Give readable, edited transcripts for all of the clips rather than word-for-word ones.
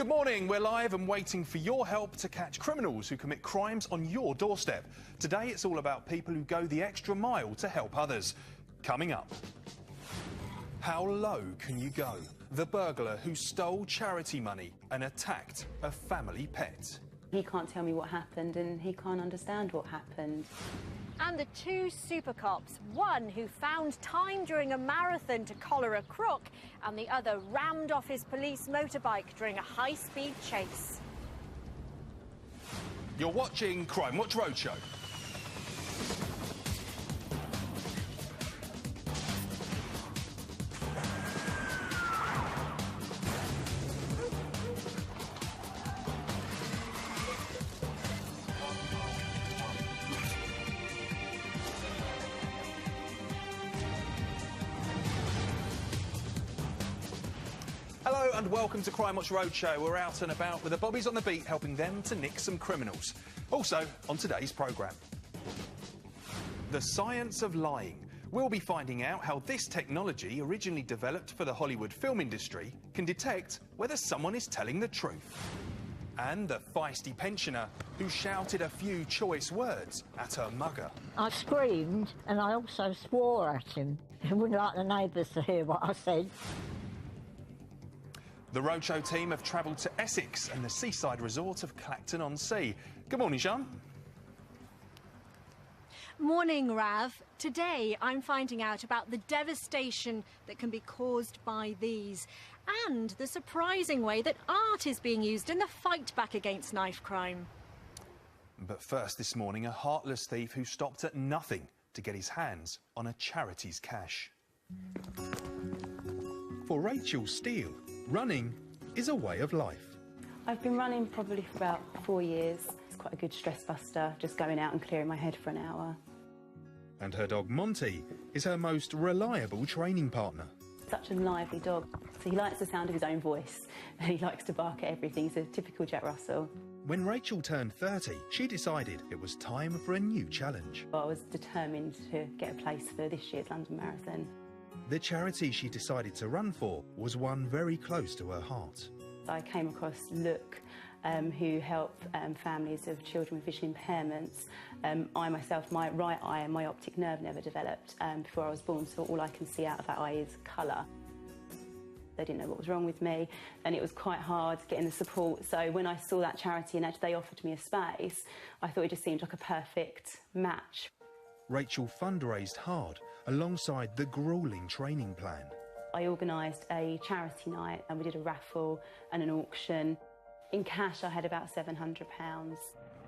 Good morning. We're live and waiting for your help to catch criminals who commit crimes on your doorstep. Today it's all about people who go the extra mile to help others. Coming up. How low can you go? The burglar who stole charity money and attacked a family pet. He can't tell me what happened and he can't understand what happened. And the two super cops, one who found time during a marathon to collar a crook, and the other rammed off his police motorbike during a high-speed chase. You're watching Crimewatch Roadshow. Hello and welcome to Crimewatch Roadshow. We're out and about with the bobbies on the beat, helping them to nick some criminals. Also, on today's programme, the science of lying. We'll be finding out how this technology, originally developed for the Hollywood film industry, can detect whether someone is telling the truth. And the feisty pensioner who shouted a few choice words at her mugger. I screamed and I also swore at him. I wouldn't like the neighbours to hear what I said. The Roadshow team have travelled to Essex and the seaside resort of Clacton-on-Sea. Good morning, Jean. Morning, Rav. Today I'm finding out about the devastation that can be caused by these, and the surprising way that art is being used in the fight back against knife crime. But first this morning, a heartless thief who stopped at nothing to get his hands on a charity's cash. For Rachel Steele, running is a way of life. I've been running probably for about 4 years. It's quite a good stress buster, just going out and clearing my head for an hour. And her dog Monty is her most reliable training partner. Such a lively dog. So he likes the sound of his own voice and he likes to bark at everything. He's a typical Jack Russell. When Rachel turned 30, she decided it was time for a new challenge. I was determined to get a place for this year's London Marathon. The charity she decided to run for was one very close to her heart. I came across Look, who help families of children with vision impairments. I myself, my right eye and my optic nerve never developed before I was born, so all I can see out of that eye is colour. They didn't know what was wrong with me, and it was quite hard getting the support. So when I saw that charity and actually they offered me a space, I thought it just seemed like a perfect match. Rachel fundraised hard alongside the gruelling training plan. I organised a charity night and we did a raffle and an auction. In cash, I had about £700.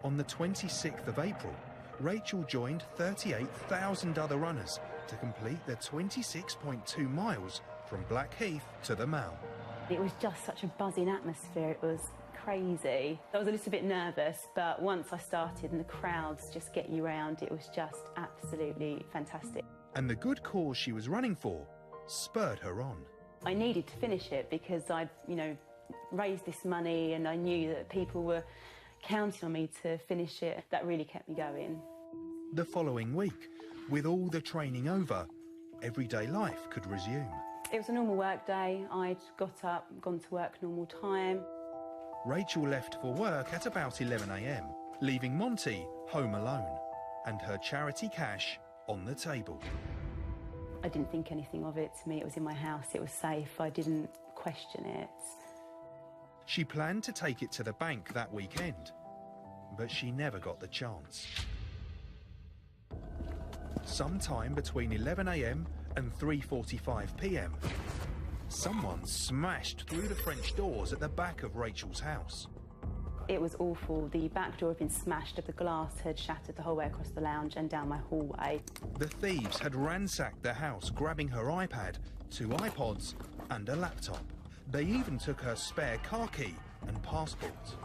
On the 26th of April, Rachel joined 38,000 other runners to complete the 26.2 miles from Blackheath to the Mall. It was just such a buzzing atmosphere. It was crazy. I was a little bit nervous, but once I started and the crowds just get you round, it was just absolutely fantastic. And the good cause she was running for spurred her on. I needed to finish it because I'd, raised this money and I knew that people were counting on me to finish it. That really kept me going. The following week, with all the training over, everyday life could resume. It was a normal work day. I'd got up, gone to work normal time. Rachel left for work at about 11 a.m, leaving Monty home alone and her charity cash on the table. I didn't think anything of it. To me, it was in my house, it was safe. I didn't question it. She planned to take it to the bank that weekend, but she never got the chance. Sometime between 11 a.m. and 3:45 p.m, someone smashed through the French doors at the back of Rachel's house. It was awful. The back door had been smashed, the glass had shattered the whole way across the lounge and down my hallway. The thieves had ransacked the house, grabbing her iPad, 2 iPods and a laptop. They even took her spare car key and passport.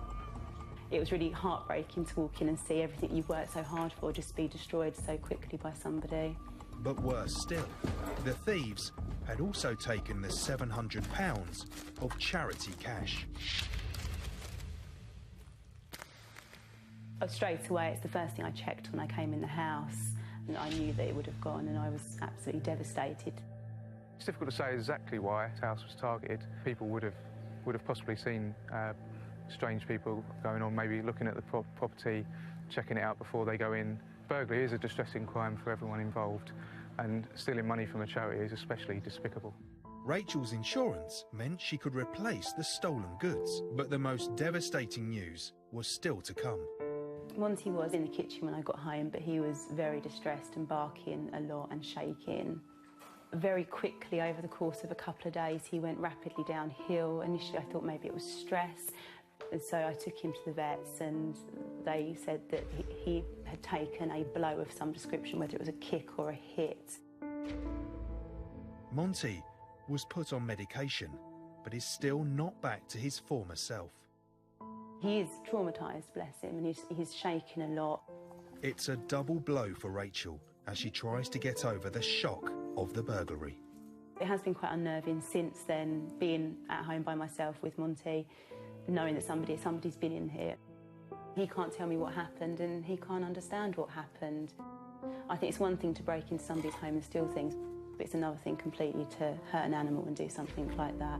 It was really heartbreaking to walk in and see everything you've worked so hard for just be destroyed so quickly by somebody. But worse still, the thieves had also taken the £700 of charity cash. Straight away, it's the first thing I checked when I came in the house, and I knew that it would have gone, and I was absolutely devastated. It's difficult to say exactly why the house was targeted. People would have would have possibly seen strange people going on, maybe looking at the property, checking it out before they go in. Burglary is a distressing crime for everyone involved, and stealing money from a charity is especially despicable. Rachel's insurance meant she could replace the stolen goods, but the most devastating news was still to come. Monty was in the kitchen when I got home, but he was very distressed and barking a lot and shaking. Very quickly, over the course of a couple of days, he went rapidly downhill. Initially, I thought maybe it was stress, and so I took him to the vets, and they said that he had taken a blow of some description, whether it was a kick or a hit. Monty was put on medication, but is still not back to his former self. He is traumatised, bless him, and he's shaking a lot. It's a double blow for Rachel as she tries to get over the shock of the burglary. It has been quite unnerving since then, being at home by myself with Monty, knowing that somebody's been in here. He can't tell me what happened, and he can't understand what happened. I think it's one thing to break into somebody's home and steal things, but it's another thing completely to hurt an animal and do something like that.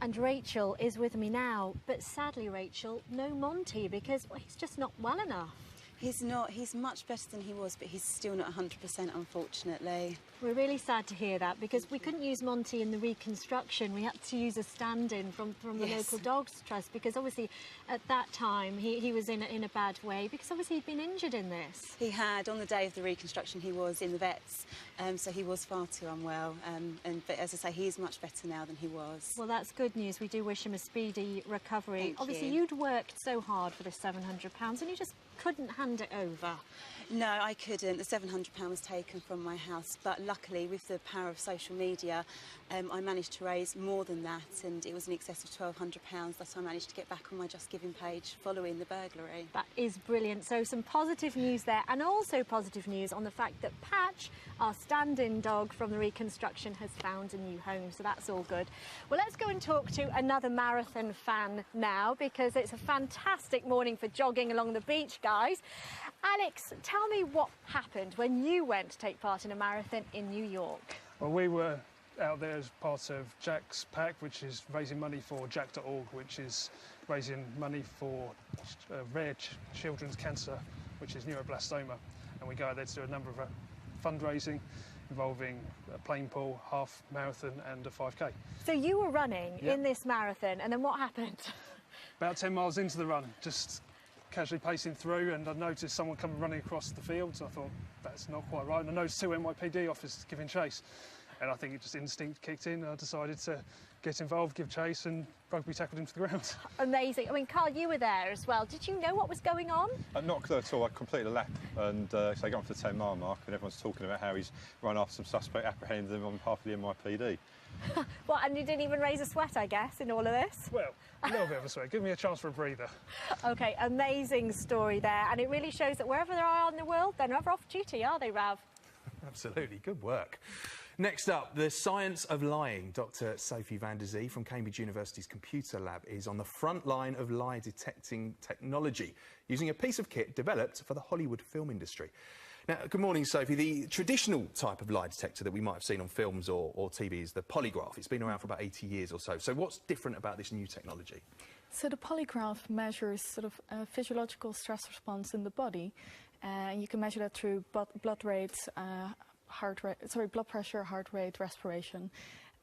And Rachel is with me now, but sadly, Rachel, no Monty, because he's just not well enough. He's not. He's much better than he was, but he's still not 100%, unfortunately. We're really sad to hear that, because we couldn't use Monty in the reconstruction. We had to use a stand-in from the local Dogs Trust, because obviously at that time he was in a bad way, because obviously he'd been injured in this. He had, on the day of the reconstruction, he was in the vets, so he was far too unwell. But as I say, he is much better now than he was. Well, that's good news. We do wish him a speedy recovery. Thank Obviously, you. You'd worked so hard for this £700 and you just couldn't hand it over. No, I couldn't. The £700 was taken from my house, but luckily, with the power of social media, I managed to raise more than that, and it was in excess of £1,200 that I managed to get back on my Just Giving page following the burglary. That is brilliant. So some positive news there, and also positive news on the fact that Patch, our stand-in dog from the reconstruction, has found a new home, so that's all good. Well, let's go and talk to another marathon fan now, because it's a fantastic morning for jogging along the beach, guys. Alex, tell me what happened when you went to take part in a marathon in New York. Well, we were out there as part of Jack's Pack, which is raising money for Jack.org, which is raising money for rare children's cancer, which is neuroblastoma. And we go out there to do a number of fundraising involving a plane pool, half marathon and a 5K. So you were running in this marathon, and then what happened? About 10 miles into the run, just casually pacing through, and I noticed someone coming running across the field, so I thought, that's not quite right. And I noticed two NYPD officers giving chase. And I think it just instinct kicked in. I decided to get involved, give chase, and rugby tackled him to the ground. Amazing. I mean, Carl, you were there as well. Did you know what was going on? Not at all. I completed a lap, and so I got off the 10-mile mark, and everyone's talking about how he's run after some suspect, apprehended them on behalf of the NYPD. Well, and you didn't even raise a sweat, I guess, in all of this? Well, a little bit of a sweat. Give me a chance for a breather. OK, amazing story there. And it really shows that wherever they are in the world, they're never off duty, are they, Rav? Absolutely, good work. Next up, the science of lying. Dr. Sophie van der Zee from Cambridge University's computer lab is on the front line of lie detecting technology, using a piece of kit developed for the Hollywood film industry. Now, good morning, Sophie. The traditional type of lie detector that we might have seen on films or TV is the polygraph. It's been around for about 80 years or so. So what's different about this new technology? So the polygraph measures sort of a physiological stress response in the body. You can measure that through blood rates, blood pressure, heart rate, respiration.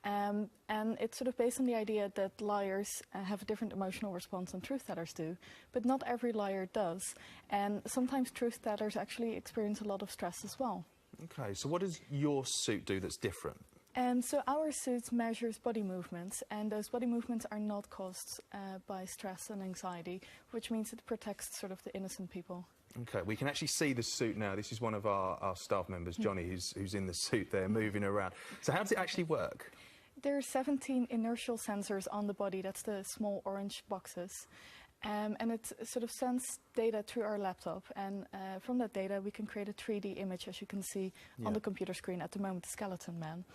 And it's sort of based on the idea that liars have a different emotional response than truth-tellers do, but not every liar does. And sometimes truth-tellers actually experience a lot of stress as well. OK, so what does your suit do that's different? So our suit measures body movements, and those body movements are not caused by stress and anxiety, which means it protects sort of the innocent people. OK, we can actually see the suit now. This is one of our staff members, Johnny, who's in the suit there, moving around. So how does it actually work? There are 17 inertial sensors on the body. That's the small orange boxes. And it sort of sends data through our laptop. And from that data, we can create a 3D image, as you can see on the computer screen at the moment, the skeleton man.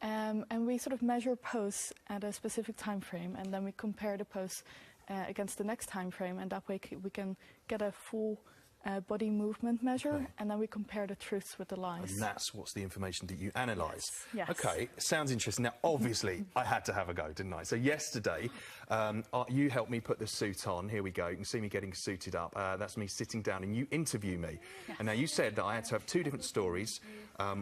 And we sort of measure pose at a specific time frame, and then we compare the pose against the next time frame, and that way we can get a full body movement measure, and then we compare the truths with the lies. And that's what's the information that you analyse. Yes. OK, sounds interesting. Now, obviously, I had to have a go, didn't I? So yesterday, you helped me put the suit on. Here we go. You can see me getting suited up. That's me sitting down, and you interview me. Yes. And now you said that I had to have 2 different stories.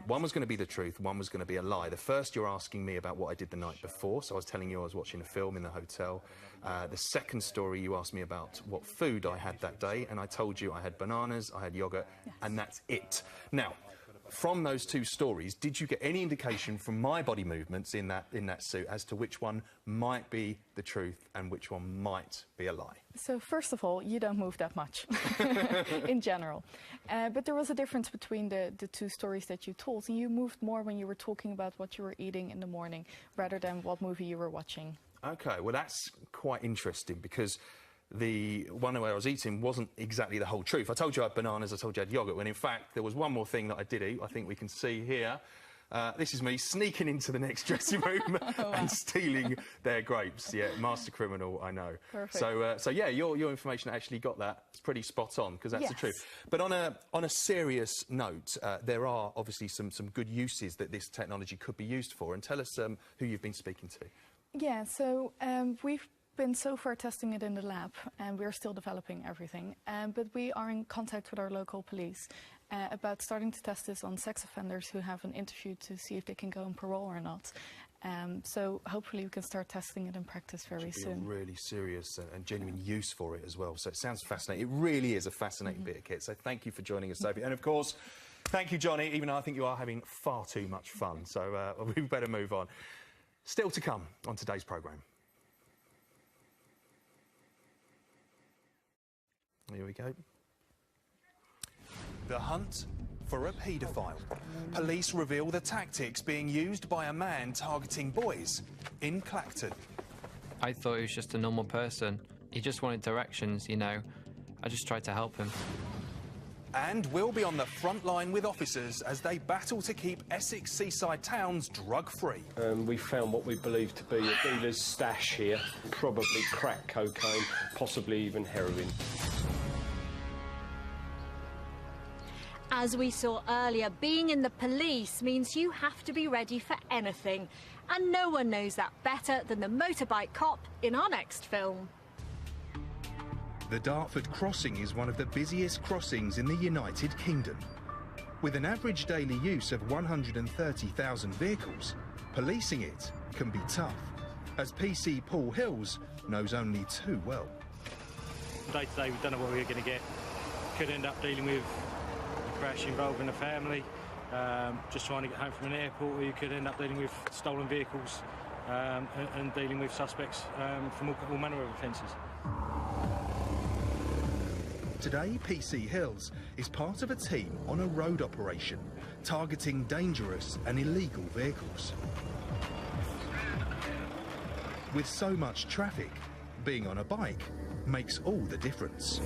One was going to be the truth, one was going to be a lie. The first, you're asking me about what I did the night before, so I was telling you I was watching a film in the hotel. The second story, you asked me about what food I had that day, and I told you I had bananas, I had yoghurt, and that's it. Now, from those 2 stories, did you get any indication from my body movements in that suit as to which one might be the truth and which one might be a lie? So first of all, you don't move that much in general. But there was a difference between the 2 stories that you told. And you moved more when you were talking about what you were eating in the morning rather than what movie you were watching. OK, well, that's quite interesting because the one where I was eating wasn't exactly the whole truth. I told you I had bananas, I told you I had yoghurt, when in fact there was one more thing that I did eat. I think we can see here. This is me sneaking into the next dressing room and stealing their grapes. Yeah, master criminal, I know. Perfect. So yeah, your information actually got that. It's pretty spot on because that's the truth. But on a serious note, there are obviously some good uses that this technology could be used for. And tell us who you've been speaking to. Yeah, so we've been so far testing it in the lab, and we're still developing everything. But we are in contact with our local police about starting to test this on sex offenders who have an interview to see if they can go on parole or not. So hopefully we can start testing it in practice very soon. Really serious and genuine use for it as well. So it sounds fascinating. It really is a fascinating bit of kit. So thank you for joining us, Sophie. And of course, thank you, Johnny, even though I think you are having far too much fun. So we better move on. Still to come on today's programme. Here we go. The hunt for a paedophile. Police reveal the tactics being used by a man targeting boys in Clacton. I thought he was just a normal person. He just wanted directions, you know. I just tried to help him. And we'll be on the front line with officers as they battle to keep Essex seaside towns drug-free. We found what we believe to be a dealer's stash here, probably crack cocaine, possibly even heroin. As we saw earlier, being in the police means you have to be ready for anything. And no one knows that better than the motorbike cop in our next film. The Dartford crossing is one of the busiest crossings in the United Kingdom. With an average daily use of 130,000 vehicles, policing it can be tough, as PC Paul Hills knows only too well. Day to day, we don't know what we were going to get. Could end up dealing with a crash involving a family, just trying to get home from an airport, or you could end up dealing with stolen vehicles and dealing with suspects from all manner of offences. Today, PC Hills is part of a team on a road operation targeting dangerous and illegal vehicles. With so much traffic, being on a bike makes all the difference.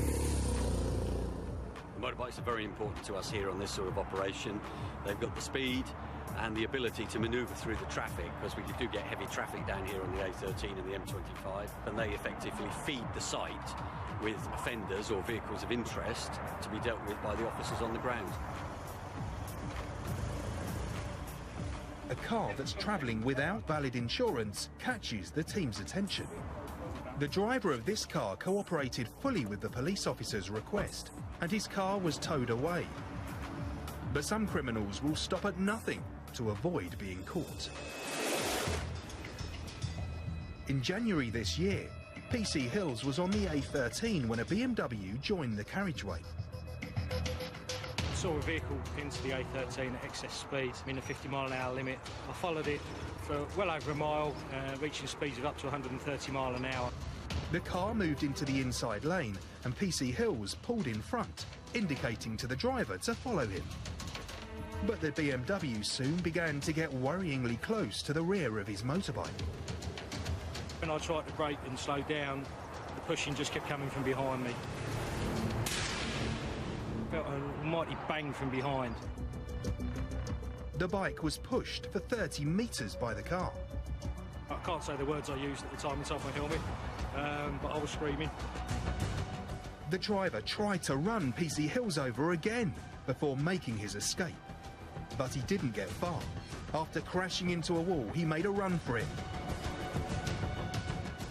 Motorbikes are very important to us here on this sort of operation. They've got the speed and the ability to manoeuvre through the traffic, because we do get heavy traffic down here on the A13 and the M25, and they effectively feed the site with offenders or vehicles of interest to be dealt with by the officers on the ground. A car that's travelling without valid insurance catches the team's attention. The driver of this car cooperated fully with the police officer's request, and his car was towed away. But some criminals will stop at nothing to avoid being caught. In January this year, PC Hills was on the A13 when a BMW joined the carriageway. Saw a vehicle into the A13 at excess speed, in a 50-mile-an-hour limit. I followed it for well over a mile, reaching speeds of up to 130 miles an hour. The car moved into the inside lane and PC Hills pulled in front, indicating to the driver to follow him. But the BMW soon began to get worryingly close to the rear of his motorbike. When I tried to brake and slow down, the pushing just kept coming from behind me. Felt a mighty bang from behind. The bike was pushed for 30 metres by the car. I can't say the words I used at the time inside my helmet, but I was screaming. The driver tried to run PC Hills over again before making his escape. But he didn't get far. After crashing into a wall, he made a run for it,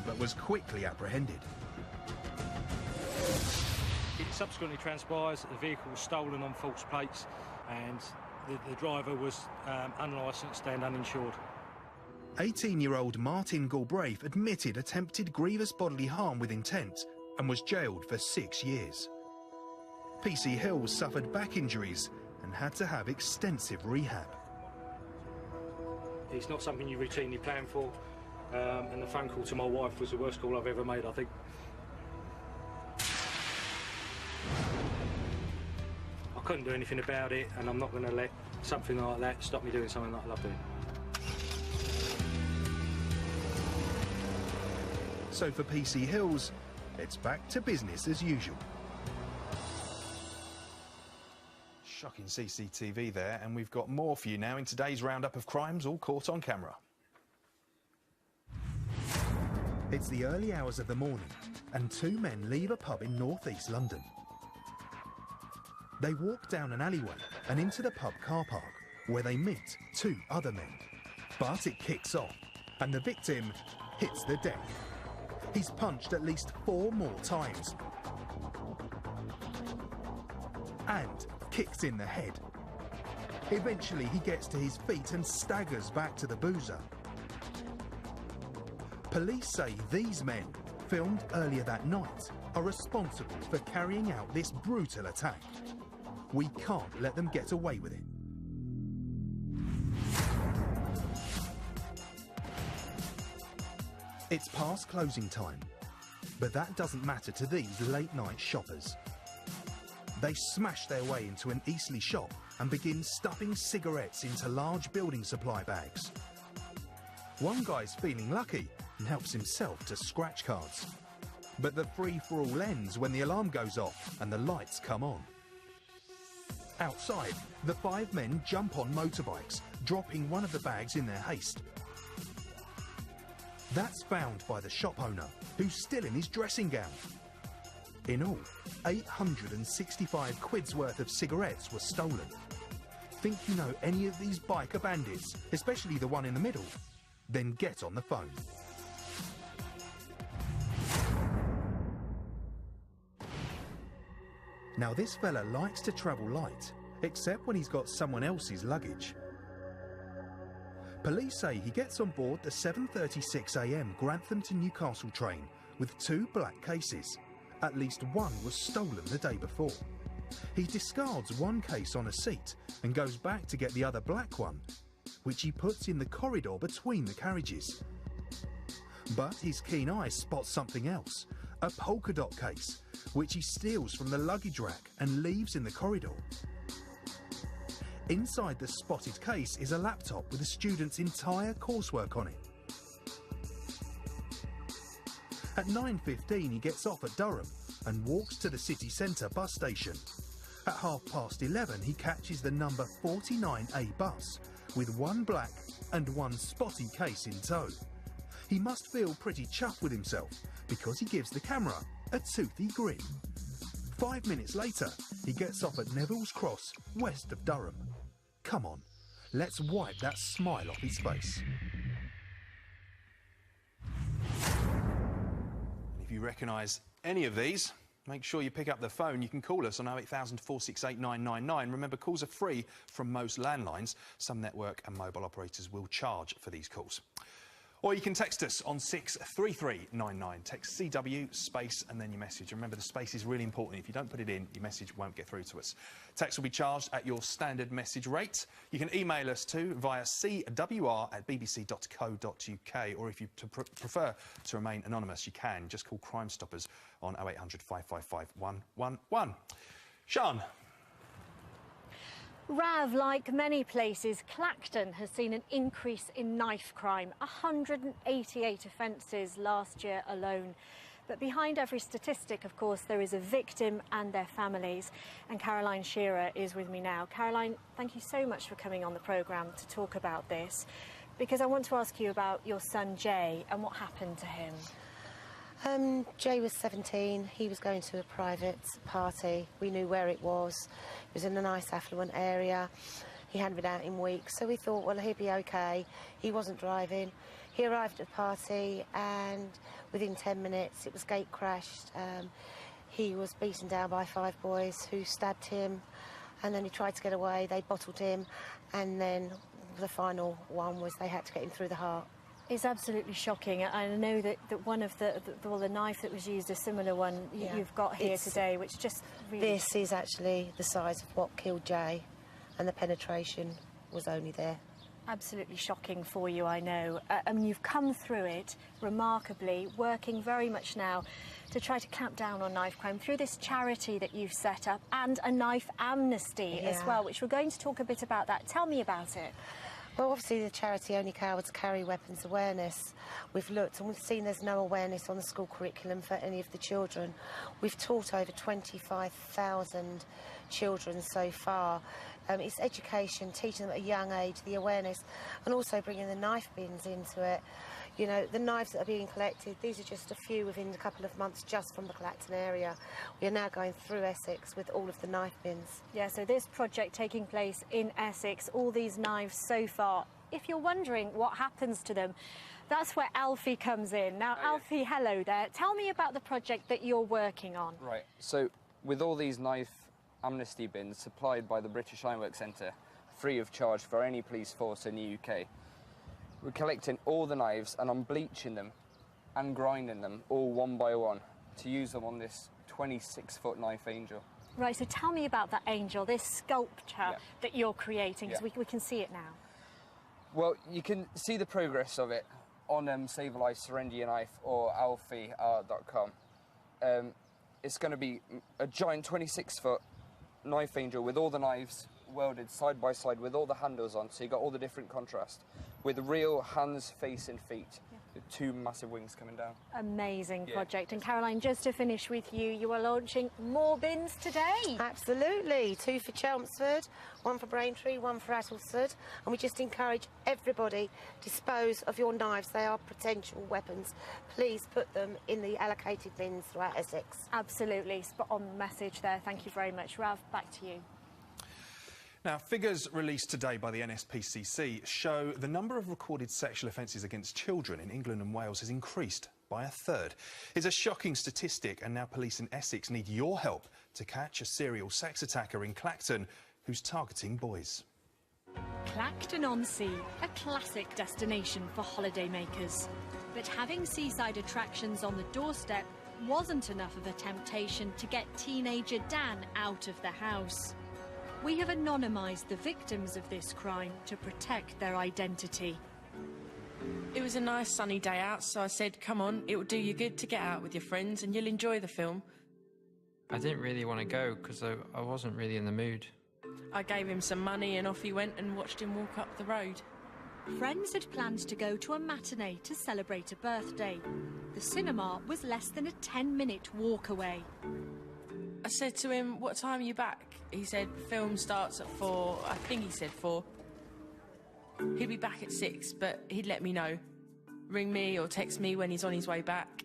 but was quickly apprehended. It subsequently transpires that the vehicle was stolen on false plates and the driver was unlicensed and uninsured. 18-year-old Martin Galbraith admitted attempted grievous bodily harm with intent and was jailed for 6 years. PC Hills suffered back injuries and had to have extensive rehab. It's not something you routinely plan for, and the phone call to my wife was the worst call I've ever made, I think. I couldn't do anything about it, and I'm not going to let something like that stop me doing something that I love doing. So for PC Hills, it's back to business as usual. Shocking CCTV there, and we've got more for you now in today's roundup of crimes all caught on camera. It's the early hours of the morning, and two men leave a pub in northeast London. They walk down an alleyway and into the pub car park, where they meet two other men. But it kicks off, and the victim hits the deck. He's punched at least 4 more times and kicked in the head. Eventually he gets to his feet and staggers back to the boozer. Police say these men, filmed earlier that night, are responsible for carrying out this brutal attack. We can't let them get away with it. It's past closing time, but that doesn't matter to these late-night shoppers. They smash their way into an Eastleigh shop and begin stuffing cigarettes into large building supply bags. One guy's feeling lucky and helps himself to scratch cards. But the free-for-all ends when the alarm goes off and the lights come on. Outside, the 5 men jump on motorbikes, dropping one of the bags in their haste. That's found by the shop owner, who's still in his dressing gown. In all, 865 quid's worth of cigarettes were stolen. Think you know any of these biker bandits, especially the one in the middle? Then get on the phone. Now this fella likes to travel light, except when he's got someone else's luggage. Police say he gets on board the 7:36 a.m. Grantham to Newcastle train with 2 black cases. At least one was stolen the day before. He discards one case on a seat and goes back to get the other black one, which he puts in the corridor between the carriages. But his keen eye spots something else, a polka dot case, which he steals from the luggage rack and leaves in the corridor. Inside the spotted case is a laptop with a student's entire coursework on it. At 9:15 he gets off at Durham and walks to the city centre bus station. At 11:30 he catches the number 49A bus with 1 black and 1 spotty case in tow. He must feel pretty chuffed with himself because he gives the camera a toothy grin. 5 minutes later he gets off at Neville's Cross, west of Durham. Come on, let's wipe that smile off his face. If you recognise any of these, make sure you pick up the phone. You can call us on 08000 468 999. Remember, calls are free from most landlines. Some network and mobile operators will charge for these calls. Or you can text us on 63399. Text CW space and then your message. Remember, the space is really important. If you don't put it in, your message won't get through to us. Text will be charged at your standard message rate. You can email us too via cwr@bbc.co.uk, or if you prefer to remain anonymous, you can. Just call Crime Stoppers on 0800 555 111. Sian. Rav, like many places, Clacton has seen an increase in knife crime, 188 offences last year alone. But behind every statistic, of course, there is a victim and their families. And Caroline Shearer is with me now. Caroline, thank you so much for coming on the programme to talk about this, because I want to ask you about your son Jay and what happened to him. Jay was 17. He was going to a private party. We knew where it was. It was in a nice affluent area. He hadn't been out in weeks, so we thought, well, he'd be okay. He wasn't driving. He arrived at the party, and within 10 minutes, it was gate crashed. He was beaten down by 5 boys who stabbed him, and then he tried to get away. They bottled him, and then the final one was they had to get him through the heart. It's absolutely shocking. I know that one of the knife that was used, a similar one you've got here today, which just really... This is actually the size of what killed Jay, and the penetration was only there. Absolutely shocking for you, I know. I mean, you've come through it remarkably, working very much now to try to clamp down on knife crime through this charity that you've set up and a knife amnesty as well, which we're going to talk a bit about that. Tell me about it. Well, obviously the charity Only Cowards Carry Weapons Awareness. We've looked and we've seen there's no awareness on the school curriculum for any of the children. We've taught over 25,000 children so far. It's education, teaching them at a young age the awareness, and also bringing the knife bins into it. You know, the knives that are being collected, these are just a few within a couple of months just from the Clacton area. We are now going through Essex with all of the knife bins. Yeah, so this project taking place in Essex, all these knives so far. If you're wondering what happens to them, that's where Alfie comes in. Now, Alfie, hello there. Tell me about the project that you're working on. Right, so with all these knife amnesty bins supplied by the British Ironworks Centre, free of charge for any police force in the UK, we're collecting all the knives and I'm bleaching them and grinding them all one by one to use them on this 26-foot knife angel. Right, so tell me about that angel, this sculpture that you're creating, because we can see it now. Well, you can see the progress of it on Save a Life, Surrender Your Knife or alfieart.com. It's going to be a giant 26-foot knife angel with all the knives welded side by side with all the handles on, so you got all the different contrast, with real hands, face and feet, with 2 massive wings coming down. Amazing project. And Caroline, just to finish with you, you are launching more bins today. Absolutely. 2 for Chelmsford, 1 for Braintree, 1 for Attlesford, and we just encourage everybody dispose of your knives. They are potential weapons. Please put them in the allocated bins throughout Essex. Absolutely. Spot on message there. Thank you very much. Rav, back to you. Now, figures released today by the NSPCC show the number of recorded sexual offences against children in England and Wales has increased by 1/3. It's a shocking statistic, and now police in Essex need your help to catch a serial sex attacker in Clacton who's targeting boys. Clacton-on-Sea, a classic destination for holidaymakers. But having seaside attractions on the doorstep wasn't enough of a temptation to get teenager Dan out of the house. We have anonymised the victims of this crime to protect their identity. It was a nice sunny day out, so I said, come on, it will do you good to get out with your friends and you'll enjoy the film. I didn't really want to go because I wasn't really in the mood. I gave him some money and off he went and watched him walk up the road. Friends had planned to go to a matinee to celebrate a birthday. The cinema was less than a 10-minute walk away. I said to him, what time are you back? He said, film starts at 4. I think he said 4. He'd be back at 6, but he'd let me know. Ring me or text me when he's on his way back.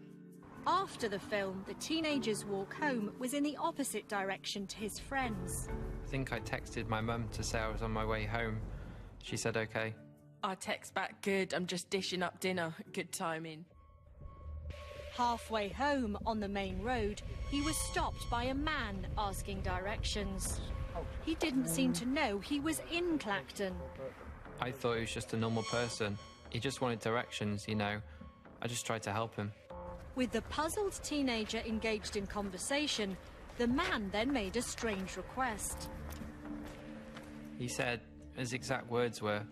After the film, the teenager's walk home was in the opposite direction to his friends. I think I texted my mum to say I was on my way home. She said okay. I text back, good, I'm just dishing up dinner. Good timing. Halfway home on the main road, he was stopped by a man asking directions. He didn't seem to know he was in Clacton. I thought he was just a normal person. He just wanted directions, you know. I just tried to help him. With the puzzled teenager engaged in conversation, the man then made a strange request. He said, his exact words were,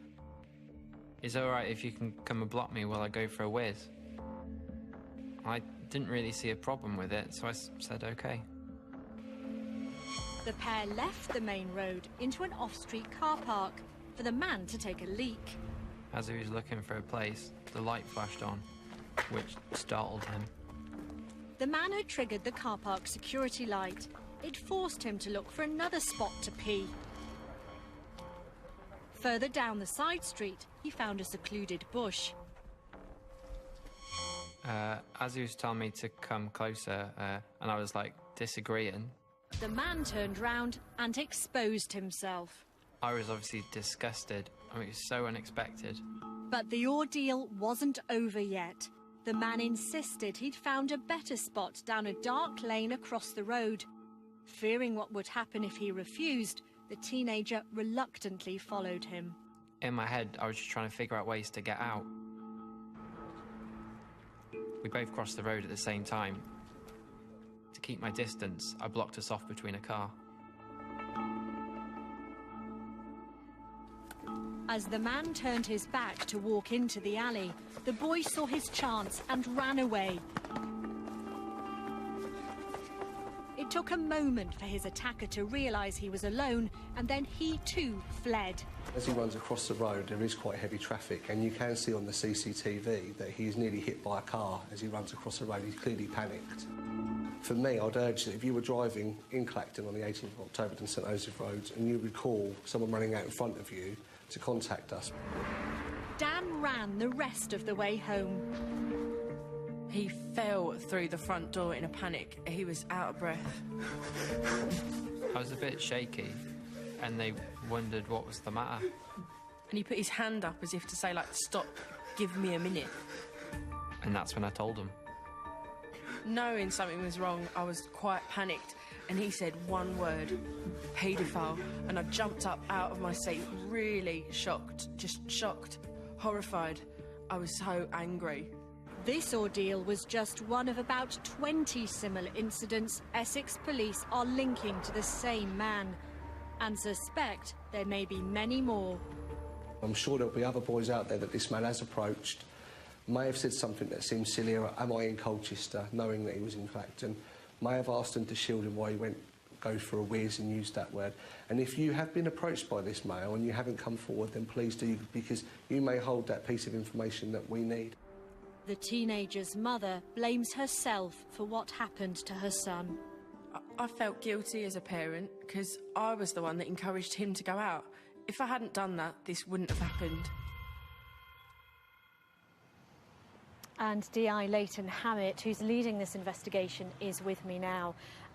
"Is it alright if you can come and block me while I go for a whiz?" I didn't really see a problem with it, so I said okay. The pair left the main road into an off-street car park for the man to take a leak. As he was looking for a place, the light flashed on, which startled him. The man had triggered the car park security light. It forced him to look for another spot to pee. Further down the side street, he found a secluded bush. As he was telling me to come closer, and I was, like, disagreeing. The man turned round and exposed himself. I was obviously disgusted. I mean, it was so unexpected. But the ordeal wasn't over yet. The man insisted he'd found a better spot down a dark lane across the road. Fearing what would happen if he refused, the teenager reluctantly followed him. In my head, I was just trying to figure out ways to get out. We both crossed the road at the same time. To keep my distance, I blocked us off between a car. As the man turned his back to walk into the alley, the boy saw his chance and ran away. It took a moment for his attacker to realise he was alone, and then he too fled. As he runs across the road, there is quite heavy traffic, and you can see on the CCTV that he is nearly hit by a car as he runs across the road. He's clearly panicked. For me, I'd urge that if you were driving in Clacton on the 18th of October to St Joseph Road and you recall someone running out in front of you, to contact us. Dan ran the rest of the way home. He fell through the front door in a panic. He was out of breath. I was a bit shaky, and they wondered what was the matter. And he put his hand up as if to say, like, stop, give me a minute. And that's when I told him. Knowing something was wrong, I was quite panicked, and he said one word, paedophile, and I jumped up out of my seat, really shocked, just shocked, horrified. I was so angry. This ordeal was just one of about 20 similar incidents Essex police are linking to the same man, and suspect there may be many more. I'm sure there'll be other boys out there that this man has approached, may have said something that seems silly, or am I in Colchester, knowing that he was in Clacton, may have asked him to shield him while he went go for a whiz and used that word. And if you have been approached by this male and you haven't come forward, then please do, because you may hold that piece of information that we need. The teenager's mother blames herself for what happened to her son. I felt guilty as a parent because I was the one that encouraged him to go out. If I hadn't done that, this wouldn't have happened. And DI Leighton Hammett, who's leading this investigation, is with me now.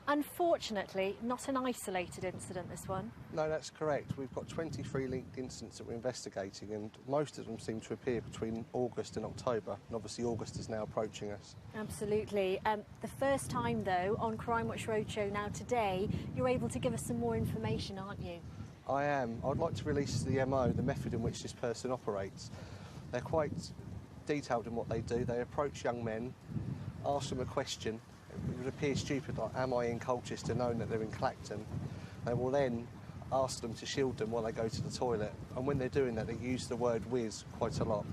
Unfortunately, not an isolated incident, this one. No, that's correct. We've got 23 linked incidents that we're investigating, and most of them seem to appear between August and October, and obviously August is now approaching us. Absolutely. The first time, though, on Crimewatch Roadshow now today, you're able to give us some more information, aren't you? I am. I'd like to release the MO, the method in which this person operates. They're quite detailed in what they do. They approach young men, ask them a question. It would appear stupid, like, am I in Colchester, knowing that they're in Clacton? They will then ask them to shield them while they go to the toilet. And when they're doing that, they use the word whiz quite a lot.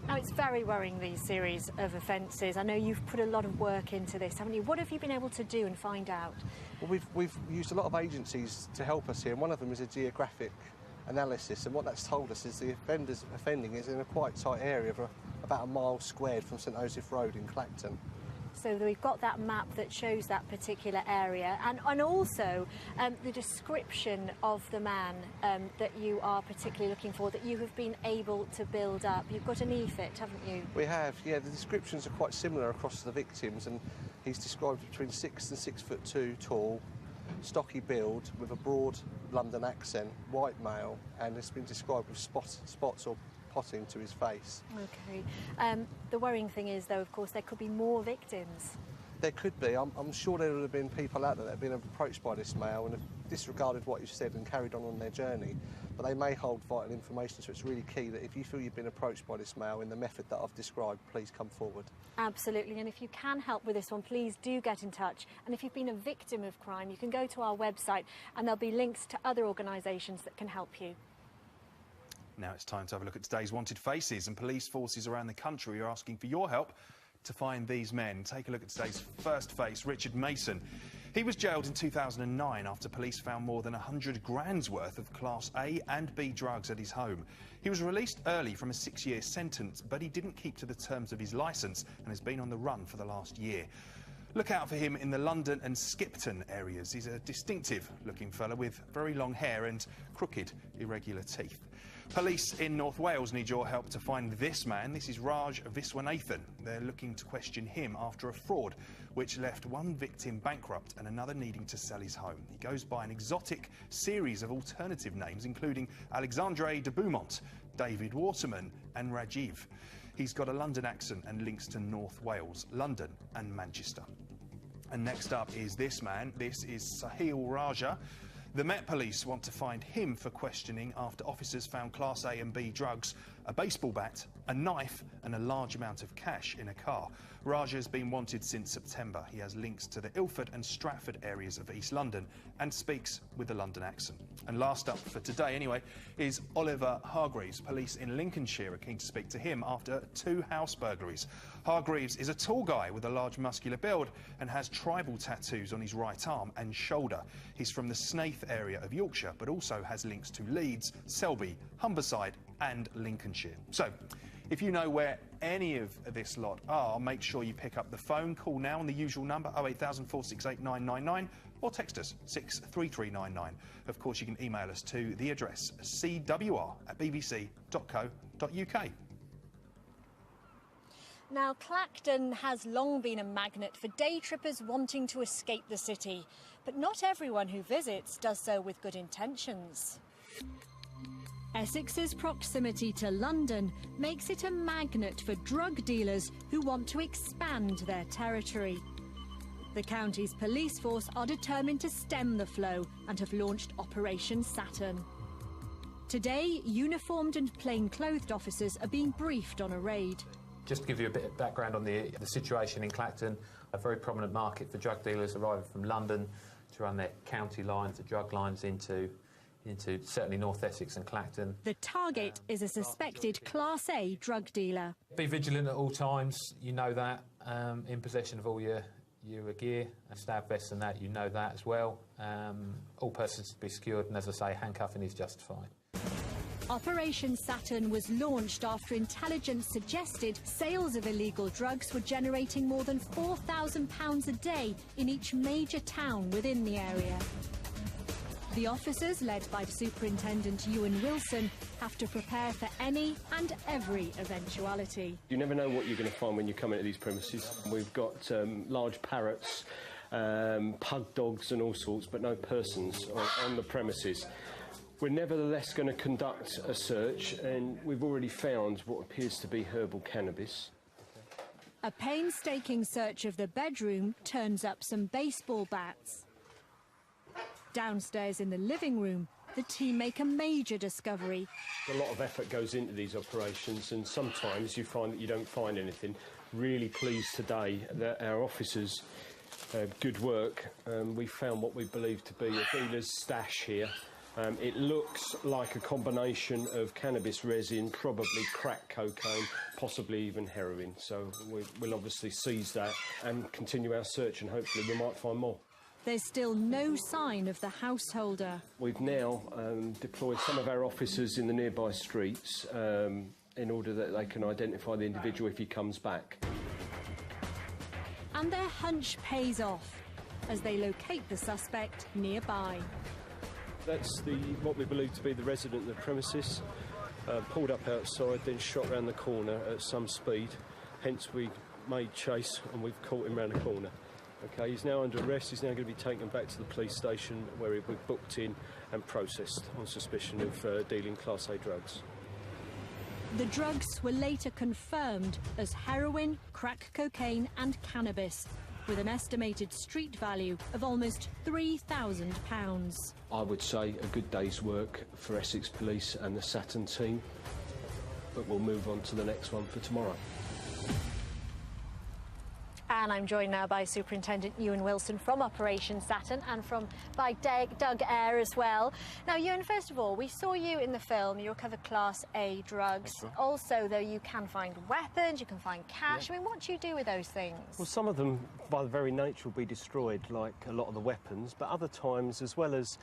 Now, it's very worrying, these series of offences. I know you've put a lot of work into this, haven't you? What have you been able to do and find out? Well, we've used a lot of agencies to help us here, and one of them is a geographic analysis, and what that's told us is the offenders offending is in a quite tight area of about a mile squared from St Joseph Road in Clacton. So we've got that map that shows that particular area, and also the description of the man that you are particularly looking for, that you have been able to build up. You've got an EFIT, haven't you? We have, yeah. The descriptions are quite similar across the victims, and he's described between 6 and 6'2" tall, stocky build with a broad London accent, white male, and it's been described with spots or potting to his face. OK. The worrying thing is, though, of course, there could be more victims. There could be. I'm sure there would have been people out there that have been approached by this male and have disregarded what you've said and carried on their journey. But they may hold vital information, so it's really key that if you feel you've been approached by this male in the method that I've described, please come forward. Absolutely, and if you can help with this one, please do get in touch. And if you've been a victim of crime, you can go to our website and there'll be links to other organisations that can help you. Now it's time to have a look at today's wanted faces, and police forces around the country are asking for your help to find these men. Take a look at today's first face, Richard Mason. He was jailed in 2009 after police found more than 100 grand's worth of Class A and B drugs at his home. He was released early from a 6-year sentence, but he didn't keep to the terms of his licence and has been on the run for the last year. Look out for him in the London and Skipton areas. He's a distinctive-looking fella with very long hair and crooked, irregular teeth. Police in North Wales need your help to find this man. This is Raj Viswanathan. They're looking to question him after a fraud which left one victim bankrupt and another needing to sell his home. He goes by an exotic series of alternative names, including Alexandre de Beaumont, David Waterman and Rajiv. He's got a London accent and links to North Wales, London and Manchester. And next up is this man. This is Sahil Raja. The Met Police want to find him for questioning after officers found Class A and B drugs, a baseball bat, a knife and a large amount of cash in a car. Raja has been wanted since September. He has links to the Ilford and Stratford areas of East London and speaks with a London accent. And last up for today anyway is Oliver Hargreaves. Police in Lincolnshire are keen to speak to him after 2 house burglaries. Hargreaves is a tall guy with a large muscular build and has tribal tattoos on his right arm and shoulder. He's from the Snaith area of Yorkshire, but also has links to Leeds, Selby, Humberside and Lincolnshire. So, if you know where any of this lot are, make sure you pick up the phone. Call now on the usual number 08000 468 999 or text us 63399. Of course, you can email us to the address cwr@bbc.co.uk. Now, Clacton has long been a magnet for day trippers wanting to escape the city. But not everyone who visits does so with good intentions. Essex's proximity to London makes it a magnet for drug dealers who want to expand their territory. The county's police force are determined to stem the flow and have launched Operation Saturn. Today, uniformed and plain-clothed officers are being briefed on a raid. Just to give you a bit of background on the situation in Clacton, a very prominent market for drug dealers arriving from London to run their county lines, the drug lines into certainly North Essex and Clacton. The target is a suspected Class A drug dealer. Be vigilant at all times, you know that, in possession of all your gear, and stab vests and that, you know that as well. All persons to be secured, and as I say, handcuffing is justified. Operation Saturn was launched after intelligence suggested sales of illegal drugs were generating more than £4,000 a day in each major town within the area. The officers, led by Superintendent Ewan Wilson, have to prepare for any and every eventuality. You never know what you're going to find when you come into these premises. We've got large parrots, pug dogs and all sorts, but no persons on the premises. We're nevertheless going to conduct a search, and we've already found what appears to be herbal cannabis. A painstaking search of the bedroom turns up some baseball bats. Downstairs in the living room, the team make a major discovery. A lot of effort goes into these operations, and sometimes you find that you don't find anything. Really pleased today that our officers, good work, we found what we believe to be a dealer's stash here. It looks like a combination of cannabis resin, probably crack cocaine, possibly even heroin. So we'll obviously seize that and continue our search, and hopefully we might find more. There's still no sign of the householder. We've now deployed some of our officers in the nearby streets in order that they can identify the individual if he comes back. And their hunch pays off as they locate the suspect nearby. That's what we believe to be the resident of the premises, pulled up outside, then shot round the corner at some speed. Hence we made chase and we've caught him round the corner. Okay, he's now under arrest. He's now going to be taken back to the police station where he'll be booked in and processed on suspicion of dealing Class A drugs. The drugs were later confirmed as heroin, crack cocaine and cannabis, with an estimated street value of almost £3,000. I would say a good day's work for Essex Police and the Saturn team, but we'll move on to the next one for tomorrow. And I'm joined now by Superintendent Ewan Wilson from Operation Saturn and by Doug Eyre as well. Now, Ewan, first of all, we saw you in the film. You recover Class A drugs. Right. Also, though, you can find weapons, you can find cash. Yeah. I mean, what do you do with those things? Well, some of them, by the very nature, will be destroyed, like a lot of the weapons. But other times, as well as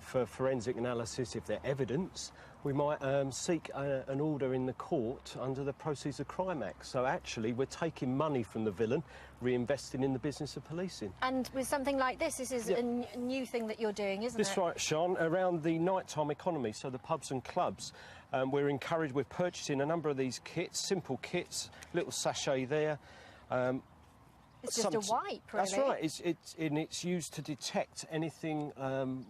for forensic analysis, if they're evidence, we might seek an order in the court under the Proceeds of Crime Act. So actually, we're taking money from the villain, reinvesting in the business of policing. And with something like this is a new thing that you're doing, isn't it? That's right, Sean. Around the nighttime economy, so the pubs and clubs, We're purchasing a number of these kits, simple kits, little sachet there. It's just a wipe, really. That's right. It's used to detect anything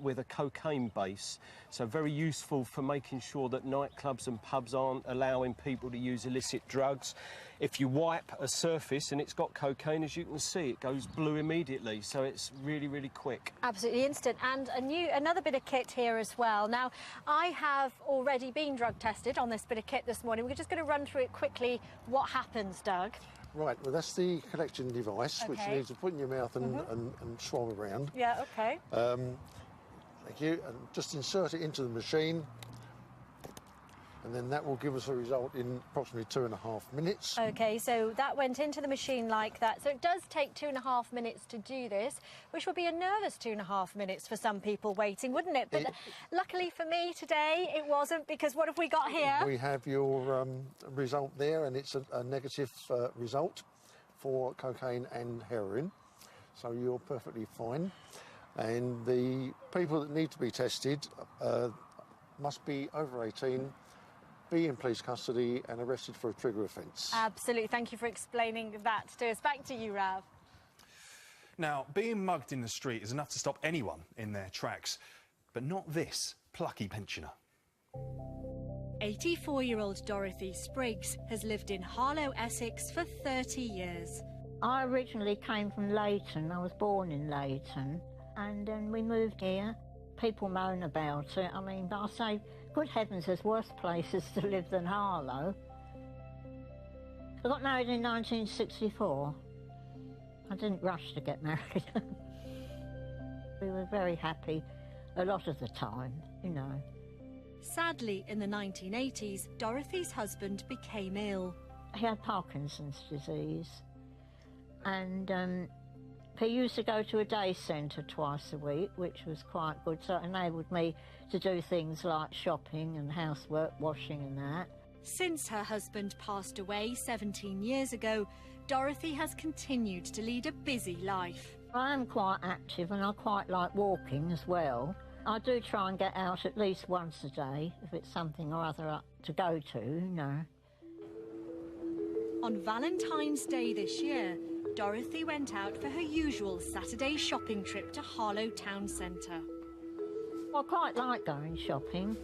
with a cocaine base. So very useful for making sure that nightclubs and pubs aren't allowing people to use illicit drugs. If you wipe a surface and it's got cocaine, as you can see, it goes blue immediately. So it's really, really quick. Absolutely instant. And another bit of kit here as well. Now, I have already been drug tested on this bit of kit this morning. We're just going to run through it quickly. What happens, Doug? Right, well, that's the collection device, which you need to put in your mouth and swab around. Yeah, OK. Thank you. And just insert it into the machine, and then that will give us a result in approximately 2.5 minutes. OK, so that went into the machine like that. So it does take 2.5 minutes to do this, which would be a nervous 2.5 minutes for some people waiting, wouldn't it? But luckily for me today, it wasn't, because what have we got here? We have your result there, and it's a negative result for cocaine and heroin. So you're perfectly fine. And the people that need to be tested must be over 18, be in police custody and arrested for a trigger offence. Absolutely. Thank you for explaining that to us. Back to you, Rav. Now, being mugged in the street is enough to stop anyone in their tracks, but not this plucky pensioner. 84-year-old Dorothy Spriggs has lived in Harlow, Essex for 30 years. I originally came from Leighton. I was born in Leighton, and then we moved here. People moan about it. I mean, but I say, good heavens, there's worse places to live than Harlow. I got married in 1964. I didn't rush to get married. We were very happy a lot of the time, you know. Sadly, in the 1980s, Dorothy's husband became ill. He had Parkinson's disease, and he used to go to a day centre twice a week, which was quite good, so it enabled me to do things like shopping and housework, washing and that. Since her husband passed away 17 years ago, Dorothy has continued to lead a busy life. I am quite active and I quite like walking as well. I do try and get out at least once a day, if it's something or other to go to, you know. On Valentine's Day this year, Dorothy went out for her usual Saturday shopping trip to Harlow Town Centre. I quite like going shopping.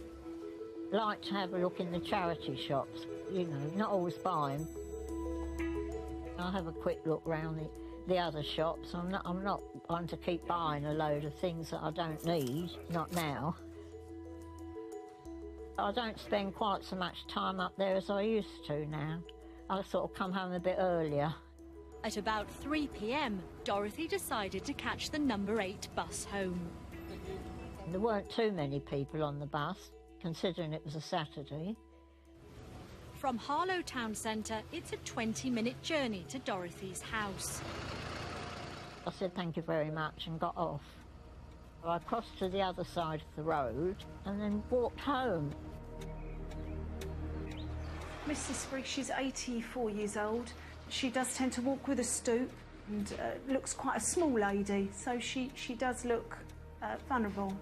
I like to have a look in the charity shops, you know, not always buying. I'll have a quick look round the other shops. I'm not one to keep buying a load of things that I don't need, not now. I don't spend quite so much time up there as I used to now. I sort of come home a bit earlier. At about 3 p.m, Dorothy decided to catch the number 8 bus home. There weren't too many people on the bus, considering it was a Saturday. From Harlow Town Centre, it's a 20-minute journey to Dorothy's house. I said thank you very much and got off. I crossed to the other side of the road and then walked home. Mrs Spriggs, she's 84 years old. She does tend to walk with a stoop and looks quite a small lady, so she does look vulnerable.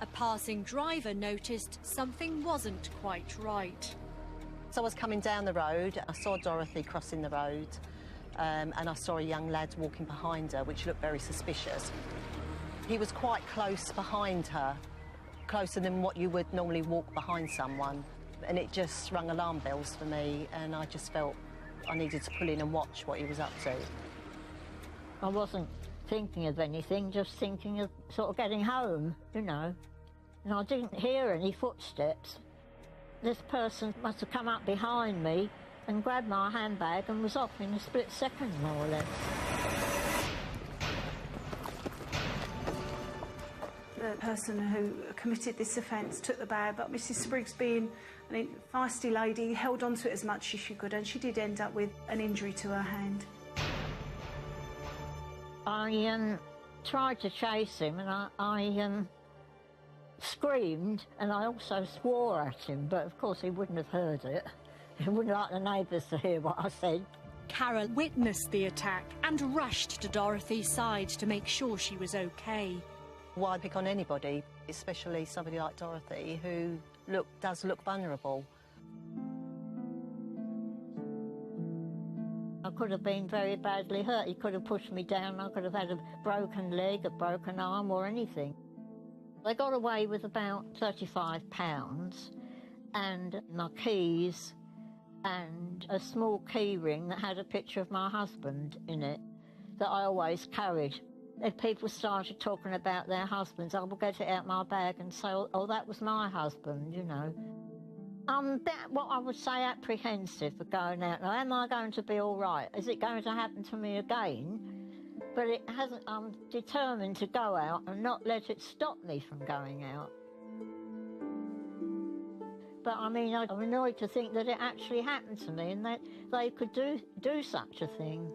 A passing driver noticed something wasn't quite right. So I was coming down the road, I saw Dorothy crossing the road, and I saw a young lad walking behind her, which looked very suspicious. He was quite close behind her, closer than what you would normally walk behind someone, and it just rung alarm bells for me, and I just felt I needed to pull in and watch what he was up to. I wasn't thinking of anything, just thinking of sort of getting home, you know. And I didn't hear any footsteps. This person must have come up behind me and grabbed my handbag and was off in a split second, more or less. The person who committed this offence took the bag, but Mrs Spriggs, being a feisty lady, held on to it as much as she could, and she did end up with an injury to her hand. I tried to chase him, and I screamed, and I also swore at him, but of course he wouldn't have heard it. He wouldn't like the neighbours to hear what I said. Carol witnessed the attack and rushed to Dorothy's side to make sure she was okay. Why pick on anybody, especially somebody like Dorothy, who does look vulnerable. I could have been very badly hurt. He could have pushed me down. I could have had a broken leg, a broken arm or anything. They got away with about £35 and my keys and a small key ring that had a picture of my husband in it that I always carried. If people started talking about their husbands, I would get it out my bag and say, oh, that was my husband, you know. I'm what I would say apprehensive for going out. Now, am I going to be all right? Is it going to happen to me again? But it hasn't. I'm determined to go out and not let it stop me from going out. But I mean, I'm annoyed to think that it actually happened to me and that they could do such a thing.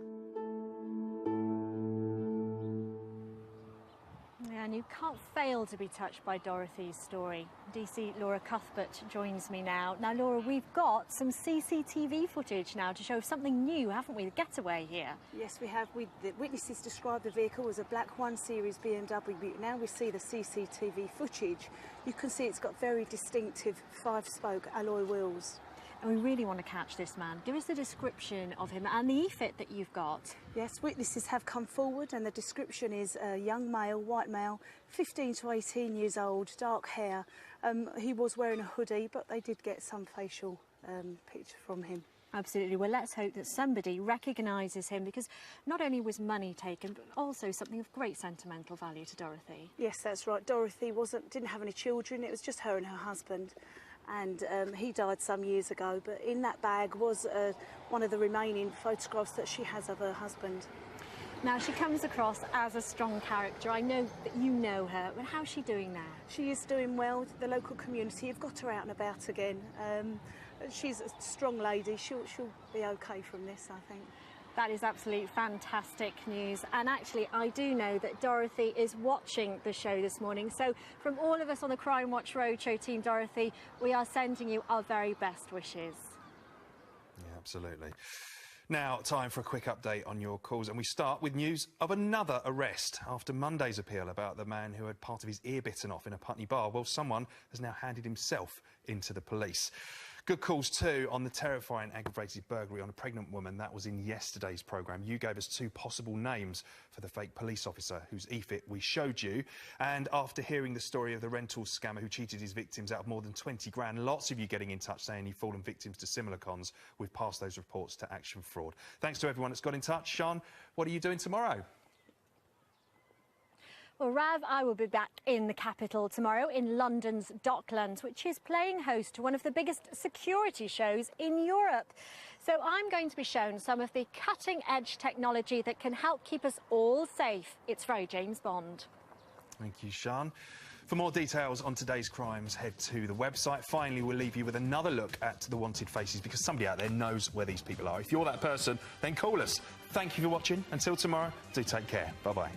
And you can't fail to be touched by Dorothy's story. DC Laura Cuthbert joins me now. Now, Laura, we've got some CCTV footage now to show something new, haven't we? The getaway here. Yes, we have. The witnesses described the vehicle as a black 1 Series BMW. Now we see the CCTV footage. You can see it's got very distinctive 5-spoke alloy wheels. And we really want to catch this man. Give us the description of him and the e-fit that you've got. Yes, witnesses have come forward and the description is a young male, white male, 15 to 18 years old, dark hair. He was wearing a hoodie, but they did get some facial picture from him. Absolutely. Well, let's hope that somebody recognises him, because not only was money taken, but also something of great sentimental value to Dorothy. Yes, that's right. Dorothy didn't have any children. It was just her and her husband. And he died some years ago, but in that bag was one of the remaining photographs that she has of her husband. Now, she comes across as a strong character. I know that you know her, but how's she doing now? She is doing well. The local community have got her out and about again. She's a strong lady. She'll be OK from this, I think. That is absolutely fantastic news. And actually, I do know that Dorothy is watching the show this morning. So from all of us on the Crimewatch Roadshow team, Dorothy, we are sending you our very best wishes. Yeah, absolutely. Now, time for a quick update on your calls. And we start with news of another arrest after Monday's appeal about the man who had part of his ear bitten off in a Putney bar. Well, someone has now handed himself into the police. Good calls too on the terrifying aggravated burglary on a pregnant woman. That was in yesterday's programme. You gave us 2 possible names for the fake police officer whose e-fit we showed you. And after hearing the story of the rental scammer who cheated his victims out of more than 20 grand, lots of you getting in touch saying you've fallen victims to similar cons. We've passed those reports to Action Fraud. Thanks to everyone that's got in touch. Sean, what are you doing tomorrow? Well, Rav, I will be back in the capital tomorrow in London's Docklands, which is playing host to one of the biggest security shows in Europe. So I'm going to be shown some of the cutting-edge technology that can help keep us all safe. It's very James Bond. Thank you, Sean. For more details on today's crimes, head to the website. Finally, we'll leave you with another look at the wanted faces, because somebody out there knows where these people are. If you're that person, then call us. Thank you for watching. Until tomorrow, do take care. Bye-bye.